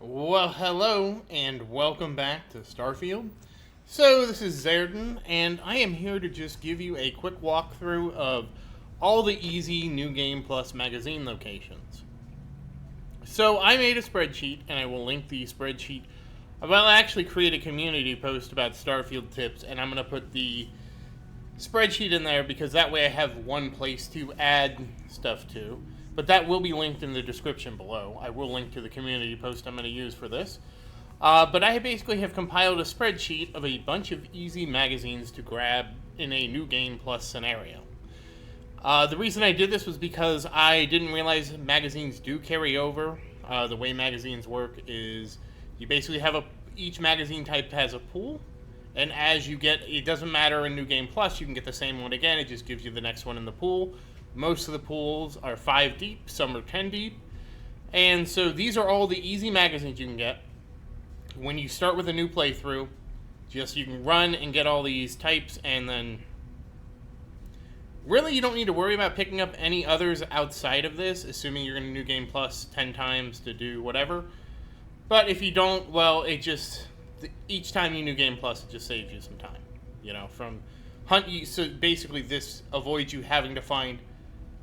Well, hello, and welcome back to Starfield. So, this is Zerden, and I am here to just give you a quick walkthrough of all the easy New Game Plus magazine locations. So, I made a spreadsheet, and I will link the spreadsheet. I'll actually create a community post about Starfield tips, and I'm going to put the spreadsheet in there because that way I have one place to add stuff to. But that will be linked in the description below. I will link to the community post I'm going to use for this. But I basically have compiled a spreadsheet of a bunch of easy magazines to grab in a New Game Plus scenario. The reason I did this was because I didn't realize magazines do carry over. The way magazines work is you basically have each magazine type has a pool, and as you get, it doesn't matter in New Game Plus, you can get the same one again, it just gives you the next one in the pool. Most of the pools are 5 deep, some are 10 deep. And so these are all the easy magazines you can get. When you start with a new playthrough, just you can run and get all these types, and then really you don't need to worry about picking up any others outside of this, assuming you're going to New Game Plus 10 times to do whatever. But if you don't, well, each time you New Game Plus, it just saves you some time. You know, from hunt, so basically this avoids you having to find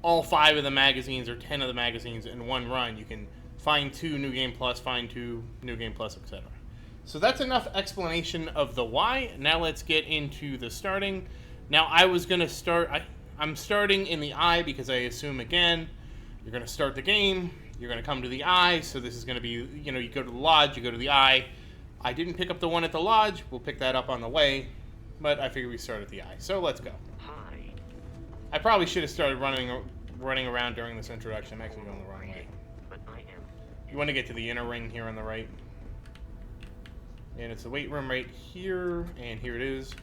all 5 of the magazines or 10 of the magazines in one run. You can find 2 New Game Plus, find 2 New Game Plus, etc. So that's enough explanation of the why. Now let's get into the starting. Now I was going to start, I'm starting in the eye because I assume, again, you're going to start the game, you're going to come to the eye, so this is going to be, you know, you go to the lodge, you go to the eye. I didn't pick up the one at the lodge, we'll pick that up on the way, but I figured we start at the eye. So let's go. I probably should have started running around during this introduction. I'm actually going the wrong way. You want to get to the inner ring here on the right. And it's the weight room right here, and here it is.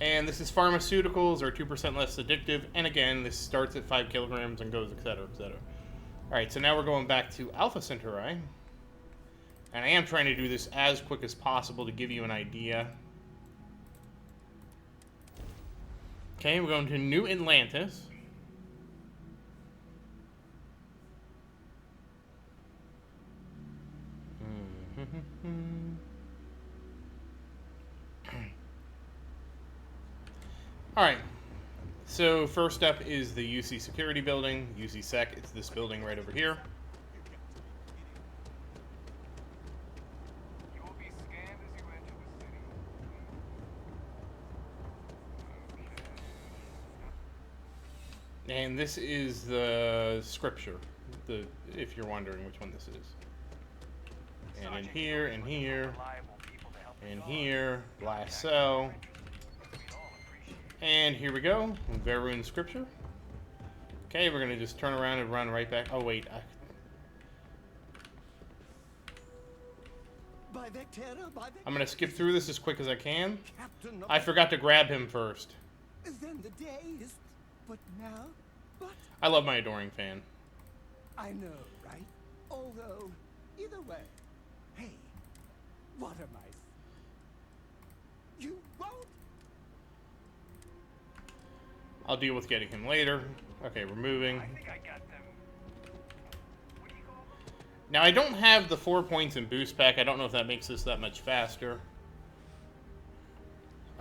And this is pharmaceuticals are 2% less addictive, and again, this starts at 5 kilograms and goes, etc., etc. Alright, so now we're going back to Alpha Centauri. And I am trying to do this as quick as possible to give you an idea. Okay, we're going to New Atlantis. Alright, so first up is the UC Security Building, UC Sec, it's this building right over here. And this is the scripture, if you're wondering which one this is. And in here, and here, and here, last cell. And here we go, Varun scripture. Okay, we're going to just turn around and run right back. Oh, wait. I'm going to skip through this as quick as I can. I forgot to grab him first. Then the days, but now, but I love my adoring fan. I know, right? Although, either way, hey, what am I? You won't. I'll deal with getting him later. Okay, we're moving. I think I got them. What do you call them? Now, I don't have the 4 points in boost pack. I don't know if that makes this that much faster.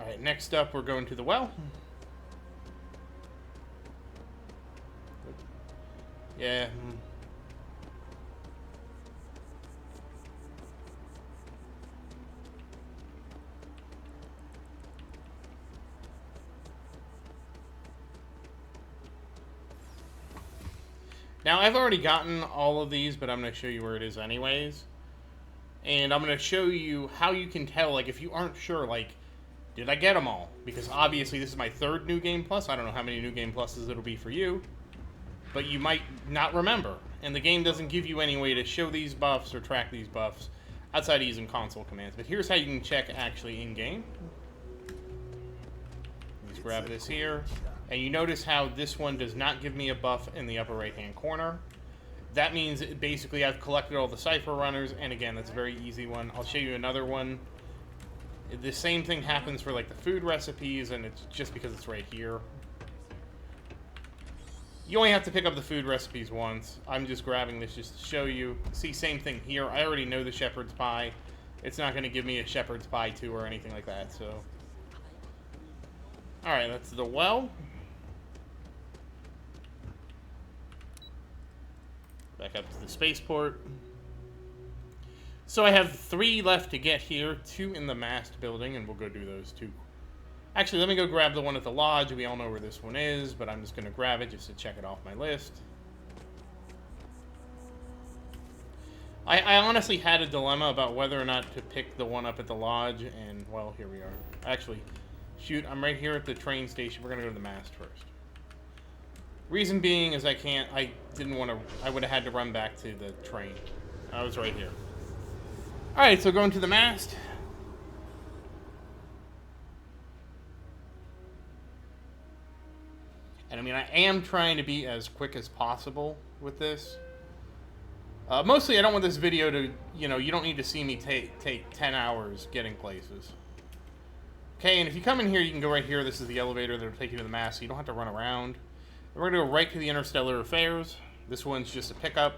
Alright, next up, we're going to the well. Yeah. Now, I've already gotten all of these, but I'm going to show you where it is anyways. And I'm going to show you how you can tell, like, if you aren't sure, like, did I get them all? Because obviously this is my 3rd New Game Plus. I don't know how many New Game Pluses it'll be for you. But you might not remember. And the game doesn't give you any way to show these buffs or track these buffs outside of using console commands. But here's how you can check actually in-game. Let's grab this here. And you notice how this one does not give me a buff in the upper right-hand corner. That means basically I've collected all the Cypher runners. And again, that's a very easy one. I'll show you another one. The same thing happens for like the food recipes, and it's just because it's right here. You only have to pick up the food recipes once. I'm just grabbing this just to show you. See, same thing here. I already know the shepherd's pie. It's not going to give me a shepherd's pie 2 or anything like that, so. Alright, that's the well. Back up to the spaceport. So I have 3 left to get here, 2 in the mast building, and we'll go do those 2. Actually, let me go grab the one at the lodge. We all know where this one is, but I'm just going to grab it just to check it off my list. I honestly had a dilemma about whether or not to pick the one up at the lodge, and, well, here we are. Actually, shoot, I'm right here at the train station. We're going to go to the mast first. Reason being is I would have had to run back to the train. I was right here. Alright, so going to the mast. And I mean, I am trying to be as quick as possible with this. Mostly, I don't want this video to, you don't need to see me take 10 hours getting places. Okay, and if you come in here, you can go right here. This is the elevator that will take you to the mast, so you don't have to run around. We're going to go right to the Interstellar Affairs. This one's just a pickup.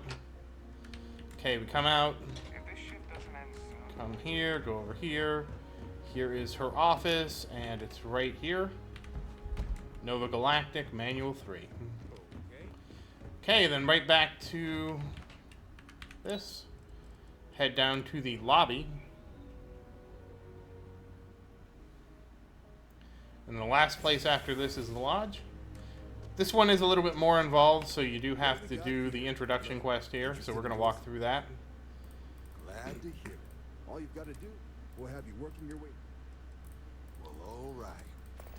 Okay, we come out. Come here, go over here. Here is her office, and it's right here. Nova Galactic, Manual 3. Okay, then right back to this. Head down to the lobby. And the last place after this is the lodge. This one is a little bit more involved, so you do have to do the introduction quest here, so we're going to walk through that. Glad to hear it. All you've got to do, we'll have you working your way. Well, all right.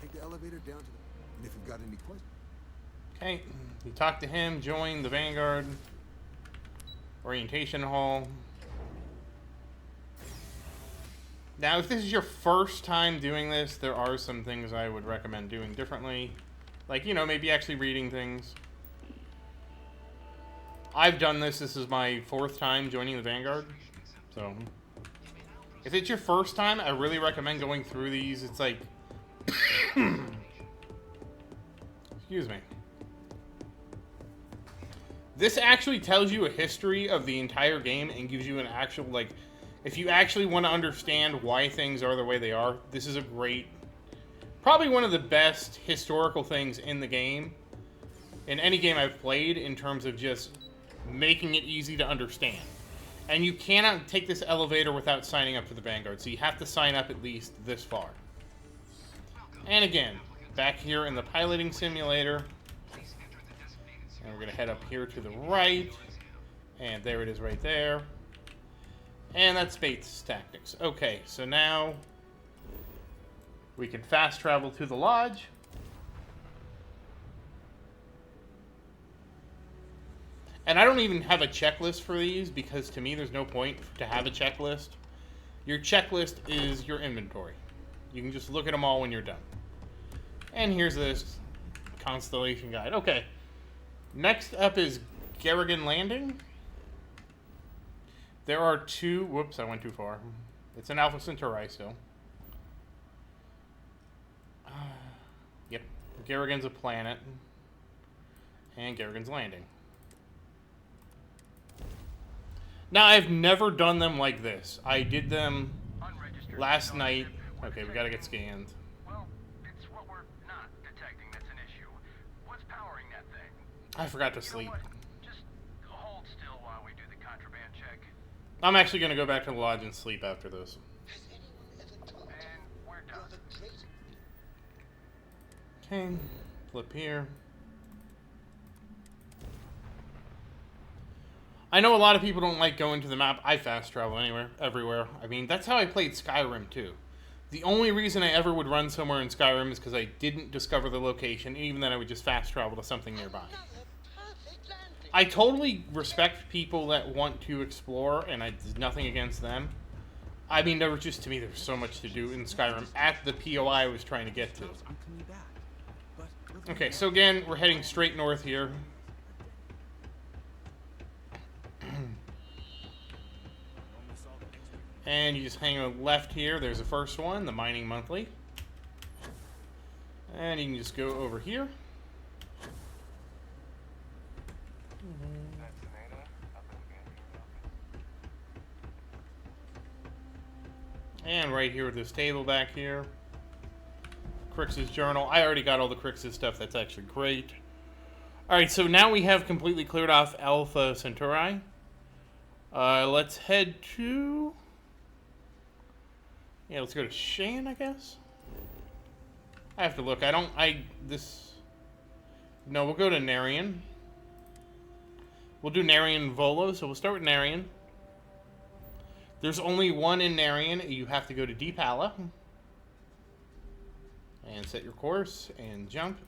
Take the elevator down to the... And if you've got any questions... Okay, you talk to him, join the Vanguard Orientation Hall. Now, if this is your first time doing this, there are some things I would recommend doing differently. Like, maybe actually reading things. I've done this. This is my 4th time joining the Vanguard. So, if it's your first time, I really recommend going through these. It's like... Excuse me. This actually tells you a history of the entire game and gives you an actual, like... If you actually want to understand why things are the way they are, this is a great... Probably one of the best historical things in the game. In any game I've played, in terms of just making it easy to understand. And you cannot take this elevator without signing up for the Vanguard, so you have to sign up at least this far. And again, back here in the piloting simulator. And we're going to head up here to the right. And there it is right there. And that's Bates Tactics. Okay, so now we can fast travel to the lodge. And I don't even have a checklist for these because to me there's no point to have a checklist. Your checklist is your inventory. You can just look at them all when you're done. And here's this Constellation Guide. Okay, next up is Garrigan Landing. There are 2... Whoops, I went too far. It's an Alpha Centauri still. Yep. Garrigan's a planet. And Garrigan's Landing. Now, I've never done them like this. I did them last night. Okay, we gotta get scanned. Well, it's what we're not detecting that's an issue. What's powering that thing? I forgot to sleep. You know what? Just hold still while we do the contraband check. I'm actually gonna go back to the lodge and sleep after this. And we're done. Okay, flip here. I know a lot of people don't like going to the map. I fast travel everywhere. I mean, that's how I played Skyrim too. The only reason I ever would run somewhere in Skyrim is because I didn't discover the location, and even then I would just fast travel to something nearby. I totally respect people that want to explore, and there's nothing against them. I mean, there was just, to me, there's so much to do in Skyrim at the POI I was trying to get to. Okay, so again, we're heading straight north here. And you just hang a left here. There's the first one, the Mining Monthly. And you can just go over here. And right here with this table back here. Crix's journal. I already got all the Crix's stuff. That's actually great. Alright, so now we have completely cleared off Alpha Centauri. Let's head to... Yeah, let's go to Cheyenne, I guess? I have to look. No, we'll go to Narian. We'll do Narian and Volo, so we'll start with Narian. There's only one in Narian. You have to go to Deep Hala. And set your course and jump.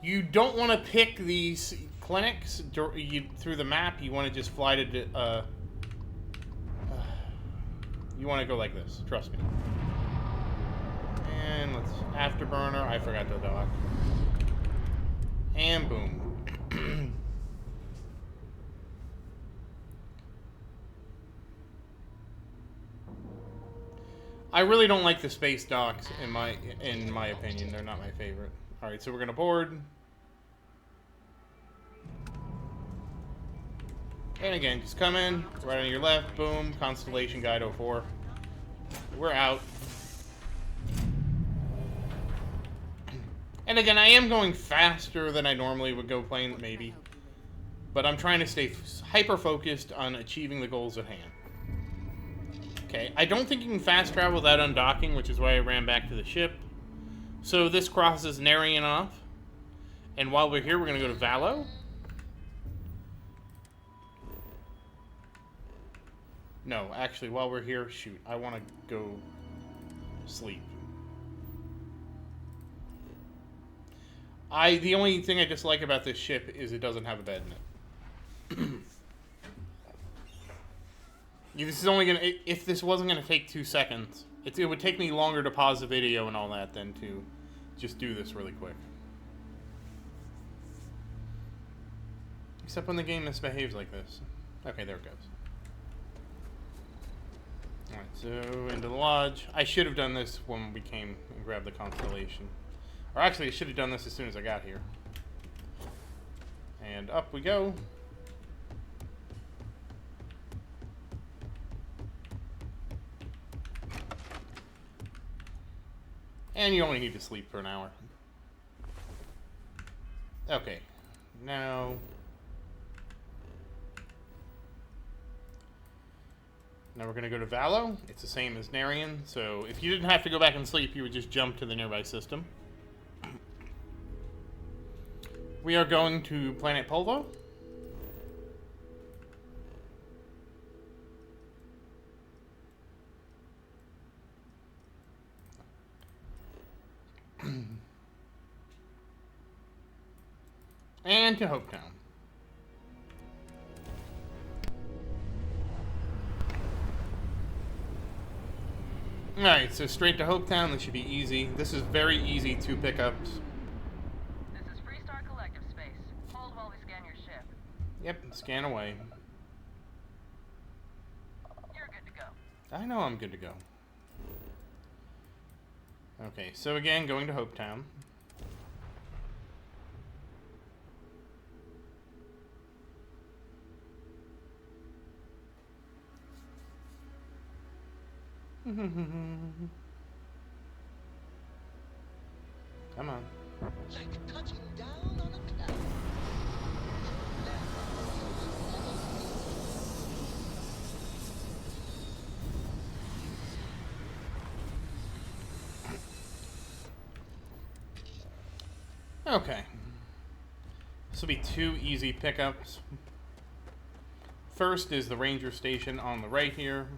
You don't want to pick these clinics through the map. You want to just fly to... you want to go like this. Trust me. And let's... Afterburner. I forgot to dock. And boom. I really don't like the space docks in my opinion. They're not my favorite. All right, so we're gonna board. And again, just come in, right on your left, boom, Constellation Guide 04. We're out. And again, I am going faster than I normally would go playing, maybe. But I'm trying to stay hyper-focused on achieving the goals at hand. Okay, I don't think you can fast travel without undocking, which is why I ran back to the ship. So this crosses Narian off. And while we're here, we're going to go to Valo. No, actually, while we're here, shoot, I want to go sleep. The only thing I dislike about this ship is it doesn't have a bed in it. This is only gonna, if this wasn't gonna take 2 seconds, it would take me longer to pause the video and all that than to just do this really quick. Except when the game misbehaves like this. Okay, there it goes. Alright, so into the lodge. I should have done this when we came and grabbed the Constellation. Or actually, I should have done this as soon as I got here. And up we go. And you only need to sleep for an hour. Okay. Now... Now we're going to go to Valo. It's the same as Narian. So if you didn't have to go back and sleep, you would just jump to the nearby system. We are going to Planet Polvo. And to Hopetown. Alright, so straight to Hopetown. This should be easy. This is very easy to pick up. This is Freestar Collective Space. Hold while we scan your ship. Yep, scan away. You're good to go. I know I'm good to go. Okay, so again, going to Hopetown. Come on. Like touching down on a cloud. Okay. This will be 2 easy pickups. First is the ranger station on the right here.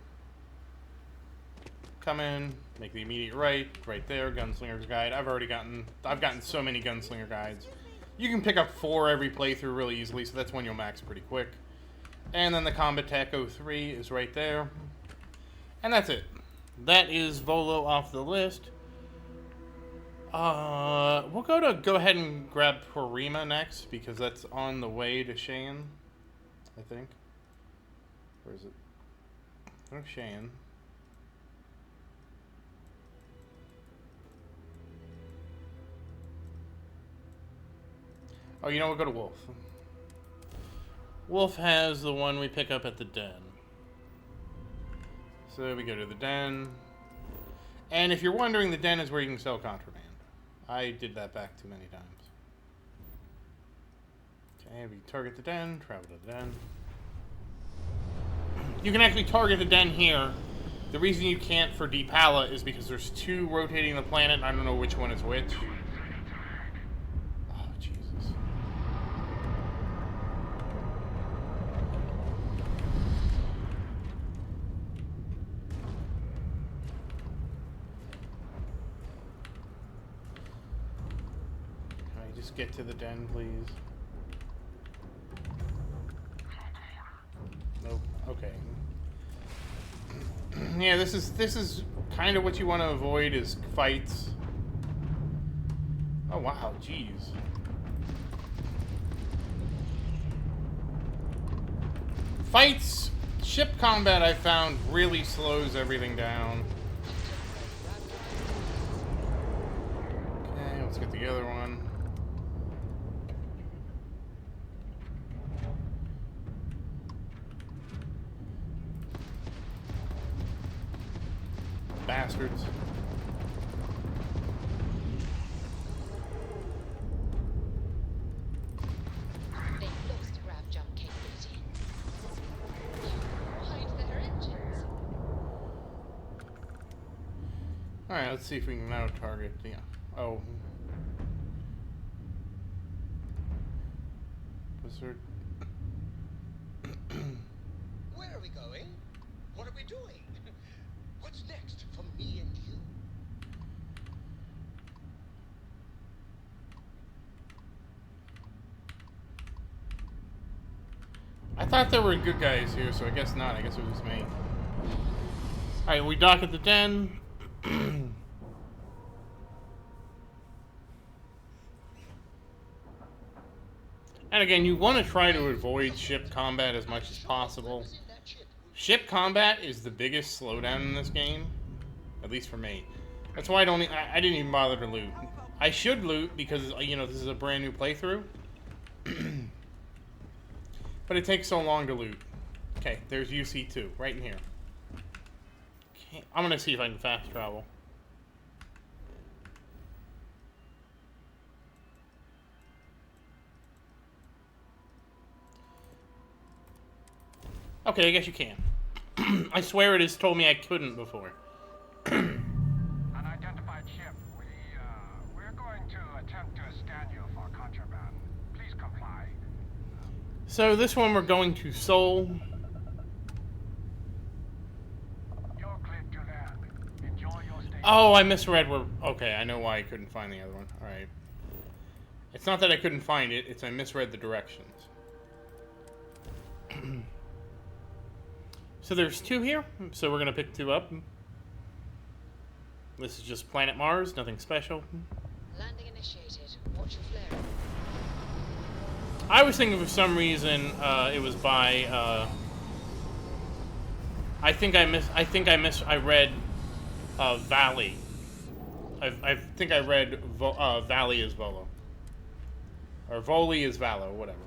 Come in, make the immediate right there, Gunslinger's Guide. I've gotten so many Gunslinger guides. You can pick up 4 every playthrough really easily, so that's when you'll max pretty quick. And then the Combat Tech 03 is right there. And that's it. That is Volo off the list. We'll go ahead and grab Porima next, because that's on the way to Cheyenne, I think. Where is it? Oh, Cheyenne. Oh, you know, we'll go to Wolf. Wolf has the one we pick up at the den. So we go to the den. And if you're wondering, the den is where you can sell contraband. I did that back too many times. Okay, we target the den, travel to the den. You can actually target the den here. The reason you can't for Deep Hala is because there's two rotating the planet, and I don't know which one is which. Oh, Jesus. Can I just get to the den, please? Nope. Okay. Yeah, this is kind of what you want to avoid is fights. Oh wow, jeez. Fights, ship combat I found really slows everything down. Okay, let's get the other one. Bastards. They lost grav jump capability. Hide their engines. Alright, let's see if we can now target the... Oh. Was there... Where are we going? What are we doing? What's next for me and you? I thought there were good guys here, so I guess not. I guess it was just me. Alright, we dock at the den. And again, you want to try to avoid ship combat as much as possible. Ship combat is the biggest slowdown in this game, at least for me. That's why I didn't even bother to loot. I should loot because, you know, this is a brand new playthrough. But it takes so long to loot. Okay, there's UC2, right in here. Okay, I'm gonna see if I can fast travel. Okay, I guess you can. I swear it has told me I couldn't before. Unidentified ship. We're going to attempt to scan you for contraband. Please comply. So this one we're going to Seoul. You're cleared to land. Enjoy your stay. Oh, I misread where... Okay, I know why I couldn't find the other one. Alright. It's not that I couldn't find it, it's I misread the directions. So there's two here, so we're gonna pick two up. This is just Planet Mars, nothing special. Landing initiated. Watch your flare. I was thinking for some reason it was by I read Valley. I think I read Valley as Volo. Or Voli is Valo, whatever.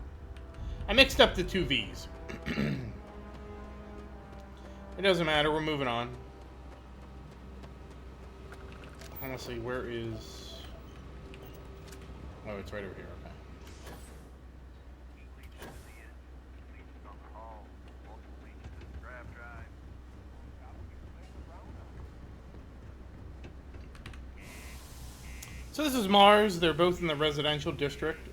I mixed up the two V's. It doesn't matter, we're moving on. Honestly, where is... Oh, it's right over here, okay. So this is Mars, they're both in the residential district.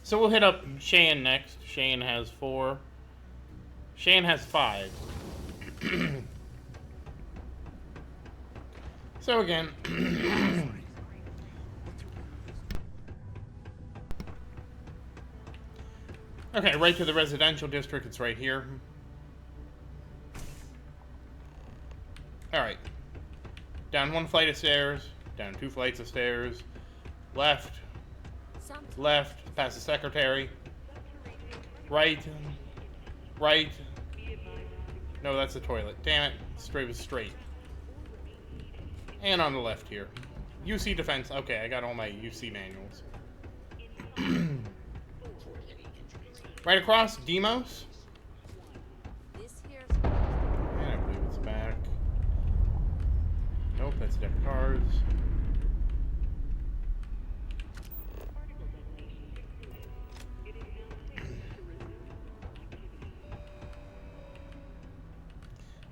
So we'll hit up Cheyenne next. Cheyenne has 4. Cheyenne has 5. So again... Okay, right to the residential district, it's right here. Alright. Down 1 flight of stairs, down 2 flights of stairs, left, left, past the secretary, right, right. No, that's the toilet. Damn it, straight was straight. And on the left here. UC defense. Okay, I got all my UC manuals. Right across, Demos. Nope, that's a deck of cards.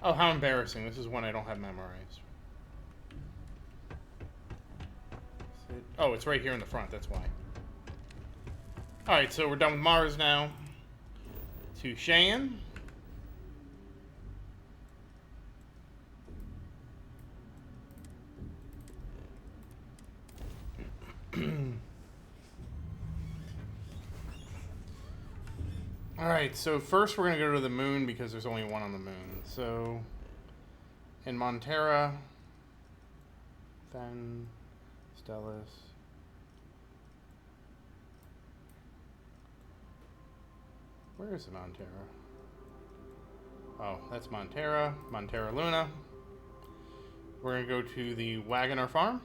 Oh, how embarrassing. This is one I don't have memorized. Oh, it's right here in the front, that's why. Alright, so we're done with Mars now. To Cheyenne. Alright, so first we're going to go to the moon because there's only one on the moon. So, in Montera, then Stellus. Where is Montera? Oh, that's Montera. Montera Luna. We're going to go to the Wagoner Farm.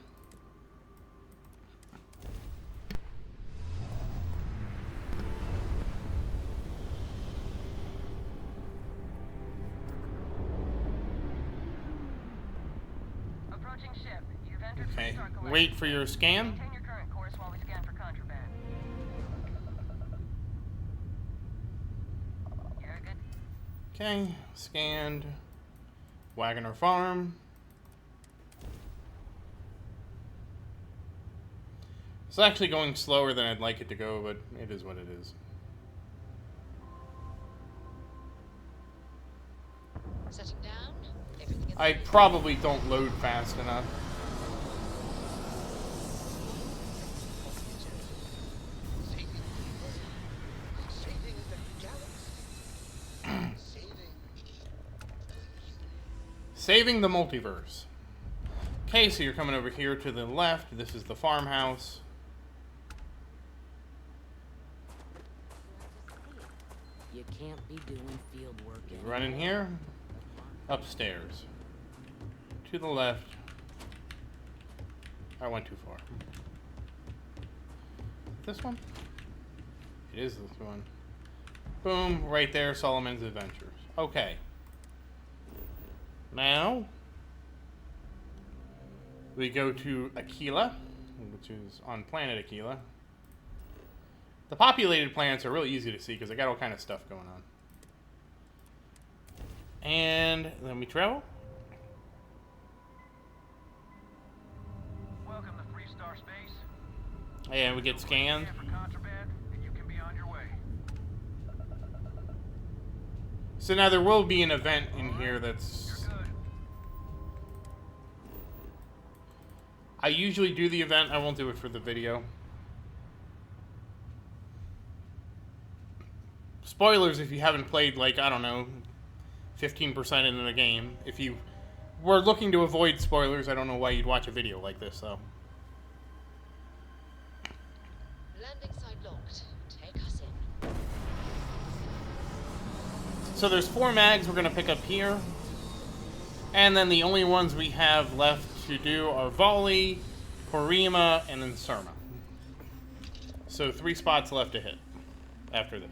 Approaching ship. You've entered Okay, Freestar Collective. wait for your scan. Maintain your current course while we scan for contraband. You're good. Okay, scanned. Wagoner Farm. It's actually going slower than I'd like it to go, but it is what it is. Setting down. Everything in I probably don't load fast enough. Saving the world. Saving the galaxy. Saving the multiverse. Okay, so you're coming over here to the left. This is the farmhouse. You can't be doing field work anymore. Run in here. Upstairs. To the left. I went too far. This one? It is this one. Boom, right there, Solomon's Adventures. Okay. Now, we go to Aquila, which is on planet Aquila. The populated planets are really easy to see because they got all kind of stuff going on. And then we travel. Welcome to Freestar Space. And we get scanned. Scan for contraband, and you can be on your way. So now there will be an event in here that's... You're good. I usually do the event. I won't do it for the video. Spoilers if you haven't played, like, I don't know, 15% into the game. If you were looking to avoid spoilers, I don't know why you'd watch a video like this, though. landing site locked. Take us in. So there's 4 mags we're going to pick up here. And then the only ones we have left to do are Volley, Porima, and then Surma. So 3 spots left to hit after this.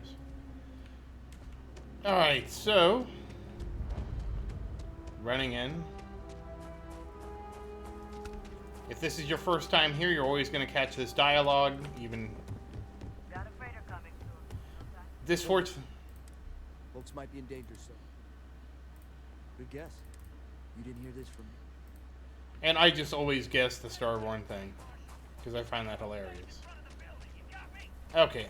Alright, so... running in. If this is your first time here, you're always going to catch this dialogue, even... Got a freighter coming soon. This fortune... Folks might be in danger, so. Good guess. You didn't hear this from me. And I just always guess the Starborn thing, because I find that hilarious. Okay.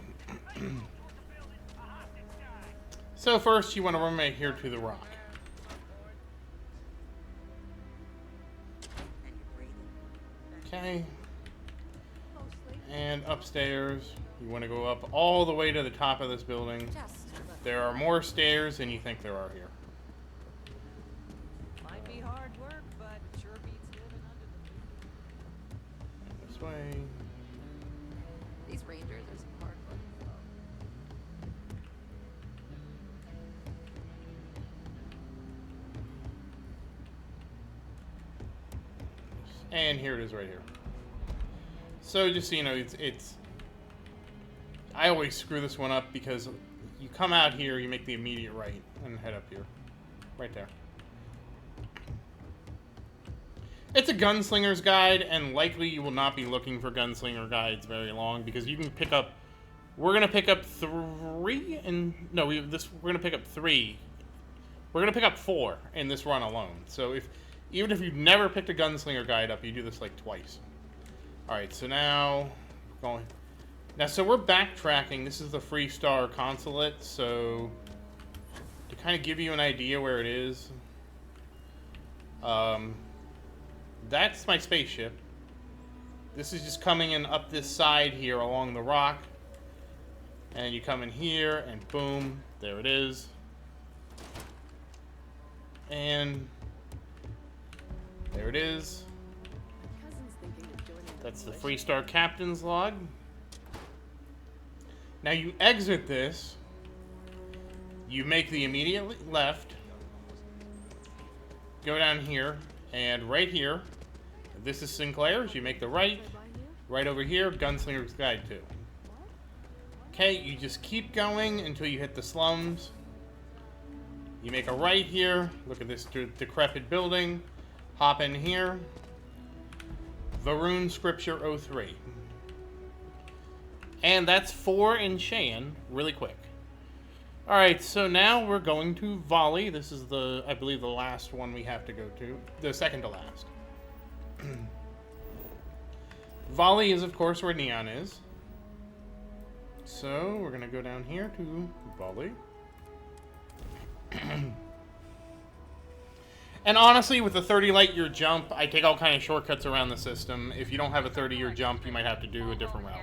So first, you want to run right here to the rock. And you're breathing. Okay. And upstairs, you want to go up all the way to the top of this building. There are more stairs than you think there are here. Might be hard work, but sure beats living under the This way. These rangers are some hard work. And here it is right here. So just so you know, it's I always screw this one up because you come out here, you make the immediate right, and head up here. Right there. It's a gunslinger's guide, and likely you will not be looking for gunslinger guides very long because you can pick up. We're gonna pick up 3, and no, we're gonna pick up 3. We're gonna pick up 4 in this run alone. So even if you've never picked a gunslinger guide up, you do this like twice. All right, so now so we're backtracking. This is the Freestar Consulate, so to kind of give you an idea where it is. That's my spaceship. This is just coming in up this side here along the rock. And you come in here, and boom, there it is. And there it is. That's the Freestar Captain's log. Now you exit this. You make the immediate left. Go down here, and right here, this is Sinclair's. You make the right. Right over here, Gunslinger's Guide 2. Okay, you just keep going until you hit the slums. You make a right here. Look at this decrepit building. Hop in here. Varun Scripture 03. And that's 4 in Cheyenne, really quick. Alright, so now we're going to Volley. This is I believe the last one we have to go to. The second to last. Volley is, of course, where Neon is. So, we're going to go down here to Volley. And honestly, with a 30 light year jump, I take all kind of shortcuts around the system. If you don't have a 30-year jump, you might have to do a different route.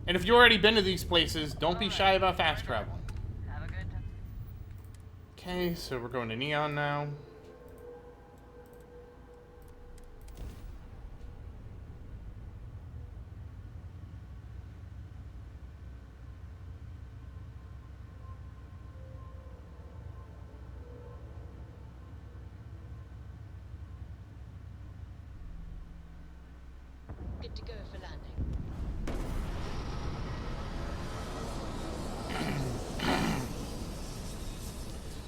And if you've already been to these places, don't be shy about fast traveling. Okay, so we're going to Neon now. Good to go for landing.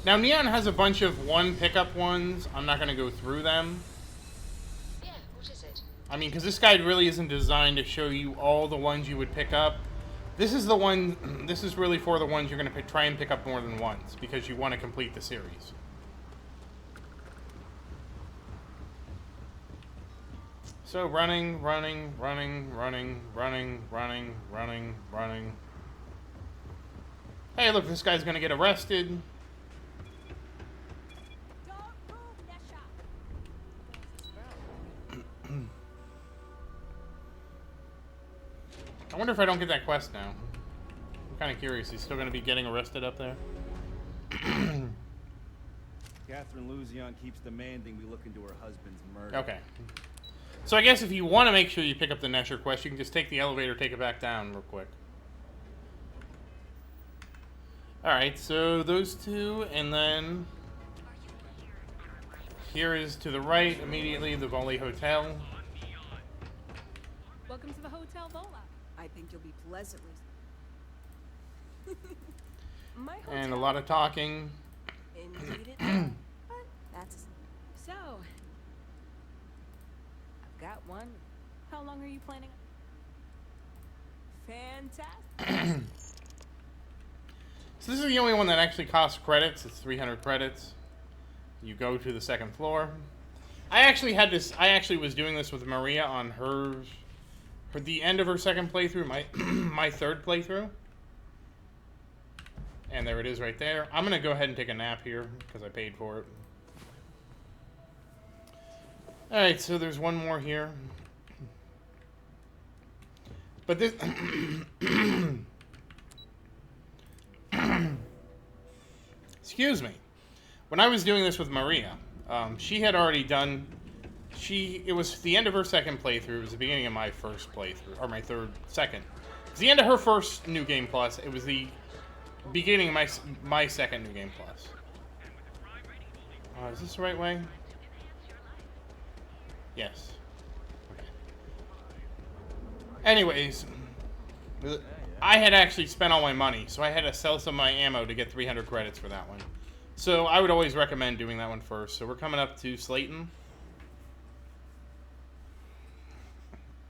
Now, Neon has a bunch of one pickup ones. I'm not going to go through them. Yeah, what is it? I mean, because this guide really isn't designed to show you all the ones you would pick up. This is the one, this is really for the ones you're going to try and pick up more than once, because you want to complete the series. So, running. Hey, look, this guy's going to get arrested. I wonder if I don't get that quest now. I'm kind of curious. He's still going to be getting arrested up there? Catherine Luzion keeps demanding we look into her husband's murder. Okay. So I guess if you want to make sure you pick up the Nesher quest, you can just take the elevator, take it back down real quick. Alright, so those two, and then here is to the right, immediately, the Volley Hotel. Welcome to the Hotel Vola. I think you'll be pleasantly. My hotel. And a lot of talking. Indeed it does. But that's so. I've got one. How long are you planning? Fantastic. So this is the only one that actually costs credits. It's 300 credits. You go to the second floor. I actually was doing this with Maria on for the end of her second playthrough, my third playthrough. And there it is right there. I'm going to go ahead and take a nap here because I paid for it. Alright, so there's one more here. But this... Excuse me. When I was doing this with Maria, she had already done... It was the end of her second playthrough. It was the beginning of my first playthrough. Or my second. It was the end of her first New Game Plus. It was the beginning of my second New Game Plus. Is this the right way? Yes. Okay. Anyways, I had actually spent all my money, so I had to sell some of my ammo to get 300 credits for that one. So I would always recommend doing that one first. So we're coming up to Slayton.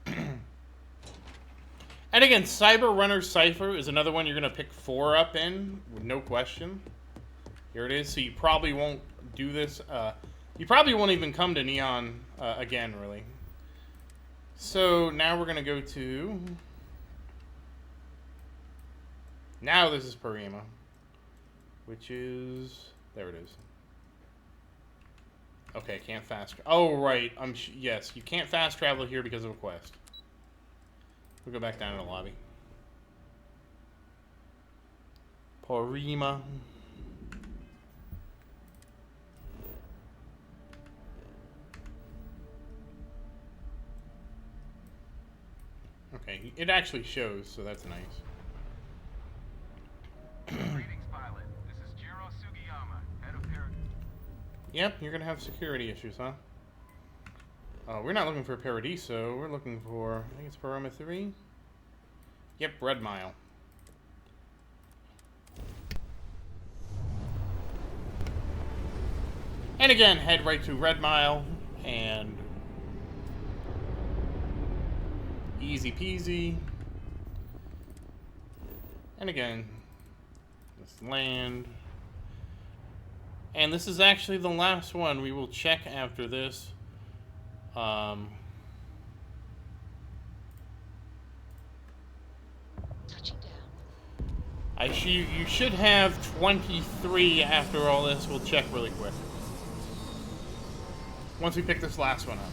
And again, Cyber Runner Cypher is another one you're going to pick 4 up in, with no question. Here it is. So you probably won't do this. You probably won't even come to Neon again, really. So now we're going to go to... Now this is Parima. Which is... There it is. Okay, can't fast... Oh, right. Yes, you can't fast travel here because of a quest. We'll go back down to the lobby. Parima. Okay, it actually shows, so that's nice. Greetings, pilot. This is Jiro Sugiyama, head of Yep, you're gonna have security issues, huh? We're not looking for Paradiso. We're looking for, I think it's Parima 3? Yep, Red Mile. And again, head right to Red Mile, and easy peasy. And again, let's land. And this is actually the last one. We will check after this. Touching down. You should have 23 after all this. We'll check really quick. Once we pick this last one up.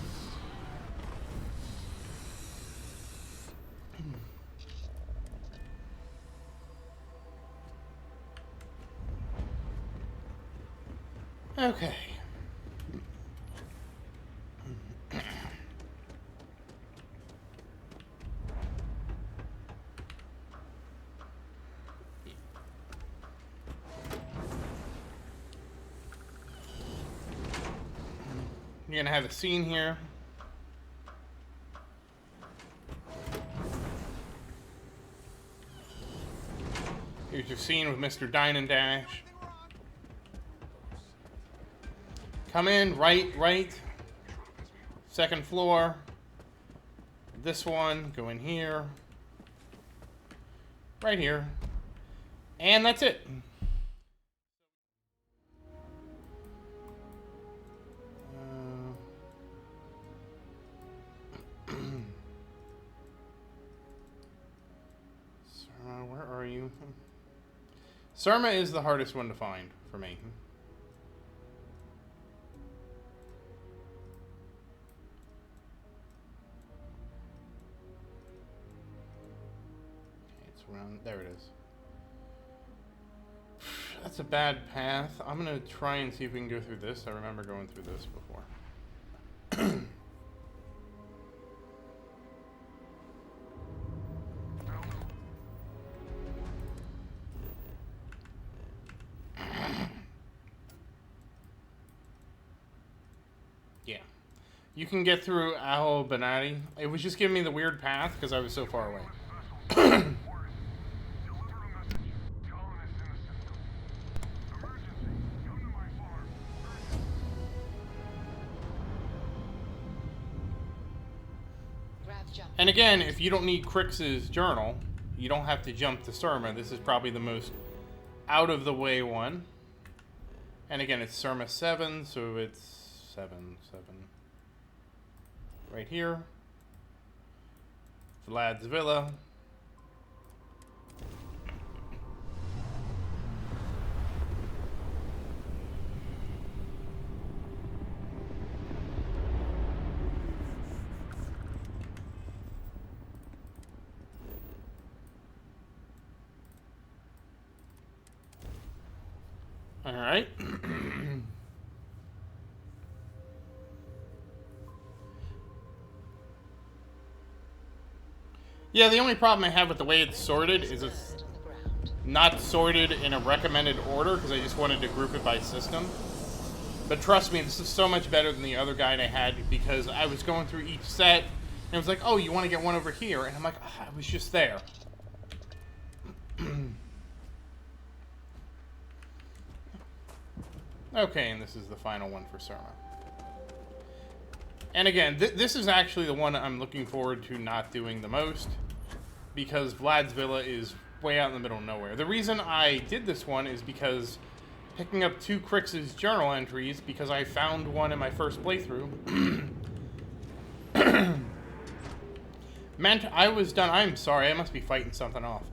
Okay. You're gonna have a scene here. Here's your scene with Mr. Dine and Dash. Come in, right. Second floor. This one, go in here. Right here. And that's it. Surma, where are you? Surma is the hardest one to find for me. Around there it is. That's a bad path. I'm gonna try and see if we can go through this. I remember going through this before. Yeah, you can get through Al Banati. It was just giving me the weird path because I was so far away. And again, if you don't need Crix's journal, you don't have to jump to Surma. This is probably the most out of the way one. And again, it's Surma 7, so it's 7. Right here. Vlad's Villa. All right. Yeah, the only problem I have with the way it's sorted is it's not sorted in a recommended order because I just wanted to group it by system. But trust me, this is so much better than the other guide I had because I was going through each set and it was like, oh, you want to get one over here? And I'm like, oh, I was just there. Okay, and this is the final one for Surma. And again, this is actually the one I'm looking forward to not doing the most, because Vlad's Villa is way out in the middle of nowhere. The reason I did this one is because picking up 2 Crix's journal entries, because I found one in my first playthrough, meant I was done. I'm sorry, I must be fighting something off.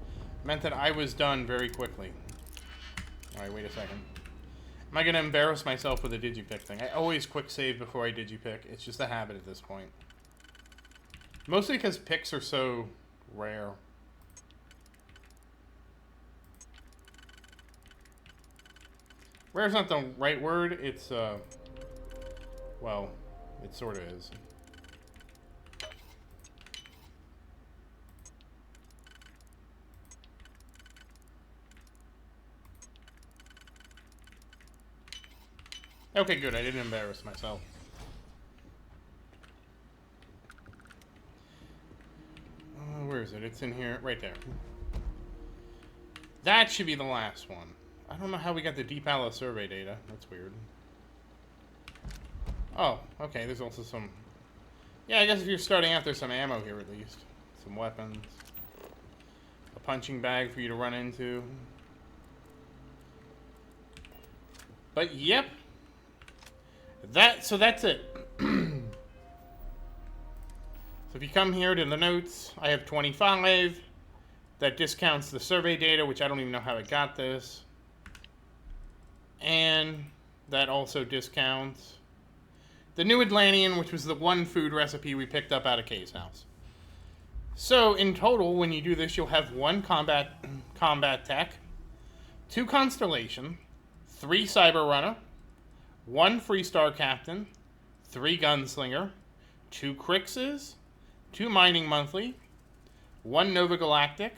Meant that I was done very quickly. Alright, wait a second. Am I going to embarrass myself with a digipick thing? I always quick save before I digipick. It's just a habit at this point. Mostly because picks are so rare. Rare's not the right word. It's, well, it sort of is. Okay, good. I didn't embarrass myself. Where is it? It's in here. Right there. That should be the last one. I don't know how we got the Deep Aloe survey data. That's weird. Oh, okay. There's also some... Yeah, I guess if you're starting out, there's some ammo here at least. Some weapons. A punching bag for you to run into. But, yep. So that's it. So if you come here to the notes, I have 25. That discounts the survey data, which I don't even know how I got this. And that also discounts the New Atlantean, which was the one food recipe we picked up out of Kay's house. So in total, when you do this, you'll have 1 combat tech, 2 Constellation, 3 Cyber Runner, 1 Freestar Captain, 3 Gunslinger, 2 Crixes, 2 Mining Monthly, 1 Nova Galactic,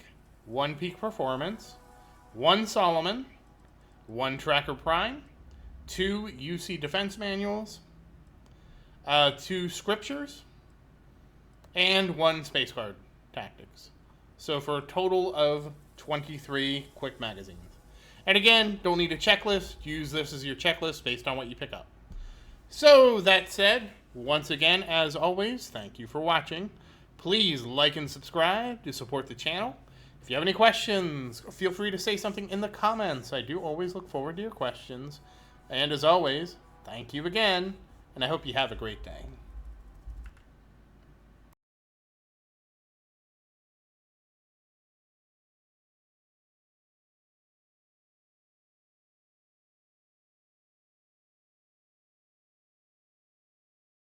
1 Peak Performance, 1 Solomon, 1 Tracker Prime, 2 UC Defense Manuals, 2 Scriptures, and 1 Space Guard Tactics. So for a total of 23 quick magazines. And again, don't need a checklist. Use this as your checklist based on what you pick up. So, that said, once again, as always, thank you for watching. Please like and subscribe to support the channel. If you have any questions, feel free to say something in the comments. I do always look forward to your questions. And as always, thank you again, and I hope you have a great day.